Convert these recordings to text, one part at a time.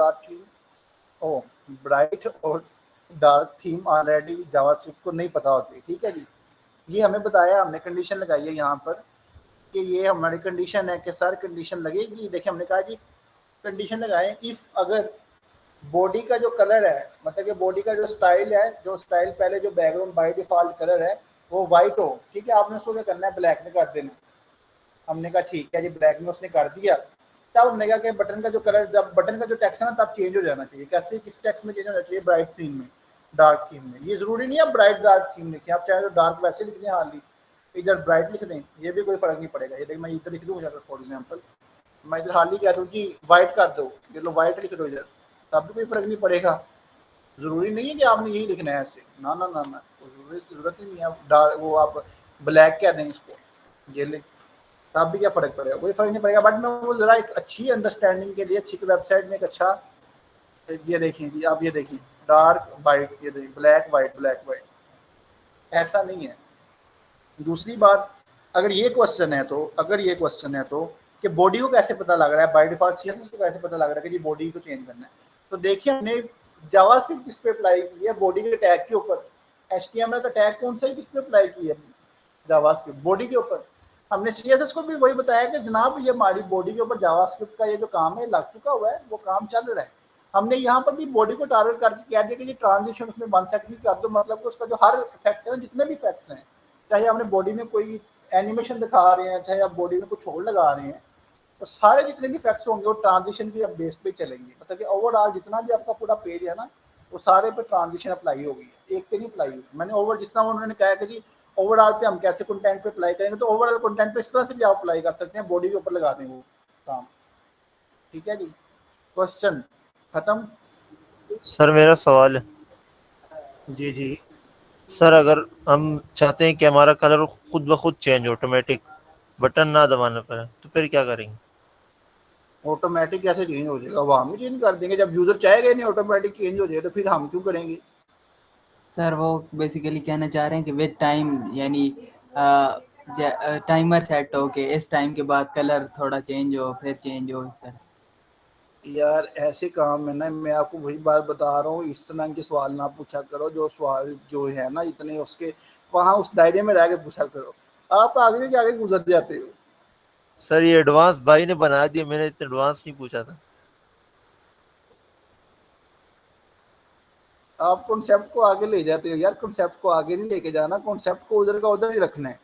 Dark theme, ओ bright और dark theme already JavaScript को नहीं पता होती। ठीक है जी, ये हमें बताया, हमने कंडीशन लगाई है यहाँ पर कि ये हमारी कंडीशन है कि सर कंडीशन लगेगी। देखिए हमने कहा जी कंडीशन लगाएं इफ अगर बॉडी का जो कलर है, मतलब कि बॉडी का जो स्टाइल है, जो स्टाइल पहले जो बैकग्राउंड बाय डिफॉल्ट कलर है वो वाइट हो। ठीक है, आपने उसको क्या करना है, ब्लैक में कर देना। हमने कहा ठीक है जी, ब्लैक में उसने कर दिया। तब हमने कहा कि बटन का जो कलर, जब बटन का जो टेक्स्ट है ना तब चेंज हो जाना चाहिए। कैसे, किस टेक्स्ट में चेंज होना चाहिए, ब्राइट थीम में, डार्क थीम में। ये जरूरी नहीं है ब्राइट डार्क थीम लिखें, आप चाहे तो डार्क वैसे लिख दें, हाल इधर ब्राइट लिख दें, ये भी कोई फर्क नहीं पड़ेगा। ये देखिए मैं इधर लिख दूँ फॉर एग्जाम्पल, मैं इधर हाल ही कह दूँ कि वाइट कर दो, ये लो वाइट लिख दो इधर, तब भी कोई फर्क नहीं पड़ेगा। जरूरी नहीं है कि आपने यही लिखना है ऐसे, ना ना ना ना, जरूरत ही नहीं है। डार्क वो आप ब्लैक कह दें इसको, ये लिख, तब भी क्या फर्क पड़ेगा, कोई फर्क नहीं पड़ेगा। बट मैं वो जरा एक अच्छी अंडरस्टैंडिंग के लिए अच्छी वेबसाइट में एक अच्छा, ये देखें जी आप, ये देखिए डार्क वाइट, ये देखिए ब्लैक वाइट, ब्लैक वाइट, ऐसा नहीं है। दूसरी बात, अगर ये क्वेश्चन है तो, अगर ये क्वेश्चन है तो कि बॉडी को कैसे पता लग रहा है, बाय डिफॉल्ट सीएसएस को कैसे पता लग रहा है कि जी बॉडी को चेंज करना है, तो देखिए हमने जावास्क्रिप्ट किस पे अप्लाई की है, बॉडी के टैग के ऊपर। एचटीएमएल का टैग कौन सा है, किस पे अप्लाई की है, जावास्क्रिप्ट बॉडी के ऊपर। हमने सीएसएस को भी वही बताया कि जनाब ये हमारी बॉडी के ऊपर जावास्क्रिप्ट का ये जो काम है लग चुका हुआ है, वो काम चल रहा है। हमने यहाँ पर भी बॉडी को टारगेट करके कह दिया कि ये ट्रांजिशन उसमें 1 सेकंड कर दो, मतलब कि उसका जो हर इफेक्ट है ना, जितने भी इफेक्ट्स हैं, चाहे हमने बॉडी में कोई एनिमेशन दिखा रहे हैं, चाहे आप बॉडी में कुछ और लगा रहे हैं, तो सारे जितने भी इफेक्ट्स होंगे वो ट्रांजिशन की बेस पे चलेंगे। मतलब कि ओवरऑल जितना भी आपका पूरा पेज है ना, वो सारे पे ट्रांजिशन अप्लाई होगी, एक पे नहीं अप्लाई होगी। मैंने ओवर, जिस तरह उन्होंने कहा कि जी ओवरऑल पे हम कैसे कंटेंट पे अप्लाई करेंगे, तो ओवरऑल कंटेंट पे इस तरह से भी आप अप्लाई कर सकते हैं, बॉडी के ऊपर लगा दें वो काम। ठीक है जी, क्वेश्चन खत्म। सर मेरा सवाल है, जी जी सर अगर हम चाहते हैं कि हमारा कलर खुद ब खुद चेंज ऑटोमेटिक, बटन ना दबाना पड़े, तो फिर क्या करेंगे? ऑटोमेटिक कैसे चेंज हो जाएगा, वो हम ही चेंज कर देंगे। जब यूजर चाहेगा नहीं ऑटोमेटिक चेंज हो जाए, तो फिर हम क्यों करेंगे। सर वो बेसिकली कहना चाह रहे हैं कि विद टाइम, यानी टाइमर सेट हो के इस टाइम के बाद कलर थोड़ा चेंज हो, फिर चेंज हो, इस तरह। यार ऐसे काम है ना, मैं आपको वही बात बता रहा हूँ, इस तरह के सवाल ना पूछा करो, जो सवाल जो है ना इतने उसके वहाँ उस दायरे में रह के पूछा करो, आप आगे के आगे गुजर जाते हो। सर ये एडवांस भाई ने बना दिया, मैंने इतना एडवांस नहीं पूछा था। आप कॉन्सेप्ट को आगे ले जाते हो यार, कॉन्सेप्ट को आगे नहीं लेके जाना, कॉन्सेप्ट को उधर का उधर ही रखना है।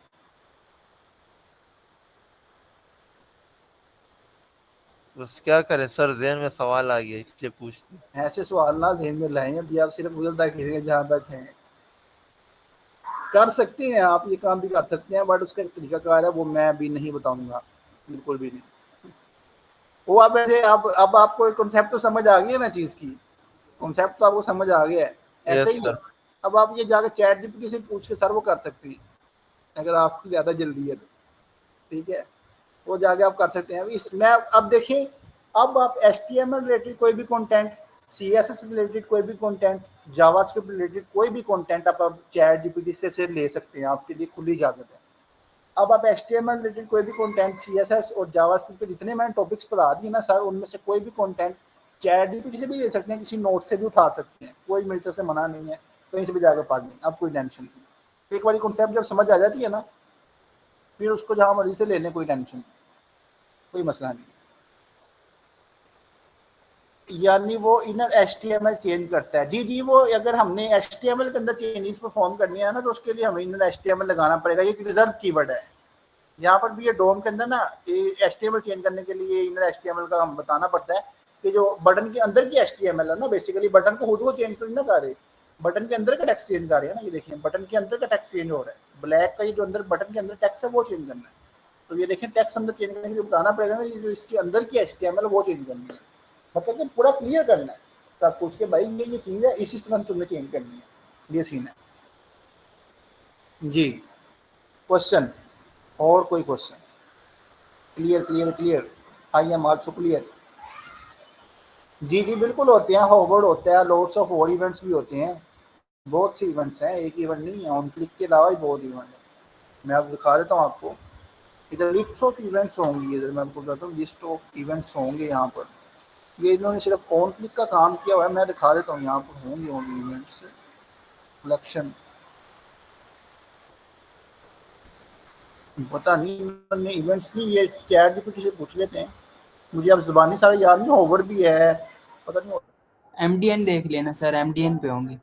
बस क्या करें सर, ज़हन में सवाल आ गया इसलिए पूछ दिया। ऐसे सवाल ना ज़हन में लाएं, अभी आप सिर्फ उधर तक लेंगे जहाँ तक है। कर सकते हैं आप, ये काम भी कर सकते हैं, बट उसका एक तरीकाकार है, वो मैं अभी नहीं बताऊंगा, बिल्कुल भी नहीं। वो आप ऐसे, आप अब आपको कॉन्सेप्ट तो समझ आ गई है ना चीज़ की, कॉन्सेप्ट तो आपको समझ आ गया है। ऐसे यस ही सर। अब आप ये जाकर चैट जीपीटी से पूछ के सर वो कर सकती हैं, अगर आपको ज़्यादा जल्दी है तो। ठीक है, वो जाके आप कर सकते हैं। मैं अब देखें, अब आप HTML रिलेटेड कोई भी कंटेंट, CSS रिलेटेड कोई भी कंटेंट, जावास्क्रिप्ट रिलेटेड कोई भी कंटेंट आप चैट जीपीटी से ले सकते हैं, आपके लिए खुली इजाजत है। अब आप HTML रिलेटेड कोई भी कंटेंट, CSS और जावास्क्रिप्ट पे जितने मैंने टॉपिक्स पढ़ा दिए ना सर, उनमें से कोई भी कंटेंट चैट जीपीटी से भी ले सकते हैं, किसी नोट से भी उठा सकते हैं, कोई मेरी तरफ से मना नहीं है, कहीं से भी जाकर पढ़ लें, अब कोई टेंशन नहीं। एक बार कॉन्सेप्ट जब समझ आ जाती है ना, फिर उसको जहाँ मर्जी से ले लें, कोई टेंशन नहीं, कोई मसला नहीं। यानी वो इनर HTML चेंज करता है। जी जी, वो अगर हमने HTML के अंदर चेंजेस परफॉर्म करनी है ना, तो उसके लिए हमें इनर HTML लगाना पड़ेगा। ये रिजर्व कीवर्ड है यहाँ पर भी, ये डोम के अंदर ना, ये HTML चेंज करने के लिए इनर HTML का हम बताना पड़ता है कि जो बटन के अंदर की HTML है ना, बेसिकली बटन को खुद को चेंज तो नहीं ना कर रहे, बटन के अंदर का टेक्स्ट चेंज कर रहे हैं ना। ये देखिए बटन के अंदर का टेक्स्ट चेंज हो रहा है, ब्लैक का ये जो अंदर बटन के अंदर टेक्स्ट है वो चेंज करना है। तो ये देखें टेक्स्ट अंदर चेंज करने के लिए बताना पड़ेगा ना, ये जो इसके अंदर की HTML वो चेंज करनी है, मतलब कि पूरा क्लियर करना है। तो आप पूछ के भाई ये चीज़ है, इसी तरह तुम्हें चेंज करनी है, ये सीन है जी। क्वेश्चन, और कोई question? Clear clear clear, I am also clear. जी जी बिल्कुल होते हैं, होवर्ड होता है, लॉट्स ऑफ और इवेंट्स भी होते हैं, बहुत से इवेंट्स हैं, एक इवेंट नहीं है, ऑन क्लिक के अलावा भी बहुत इवेंट है। मैं आपको दिखा देता हूँ आपको, इधर लिस्ट ऑफ इवेंट्स होंगी, इधर मैं आपको बताता हूँ लिस्ट ऑफ इवेंट्स होंगे यहाँ पर। ये इन्होंने सिर्फ ऑन क्लिक का काम किया हुआ है। मैं दिखा देता हूँ, यहाँ पर होंगे होंगे इवेंट्स कलेक्शन, पता नहीं इन्होंने इवेंट्स नहीं, ये चैट जीपीटी से पूछ लेते हैं, मुझे अब जुबानी सारा याद नहीं। होवर भी है, पता नहीं। एमडीएन देख लेना सर, एमडीएन पे होंगे।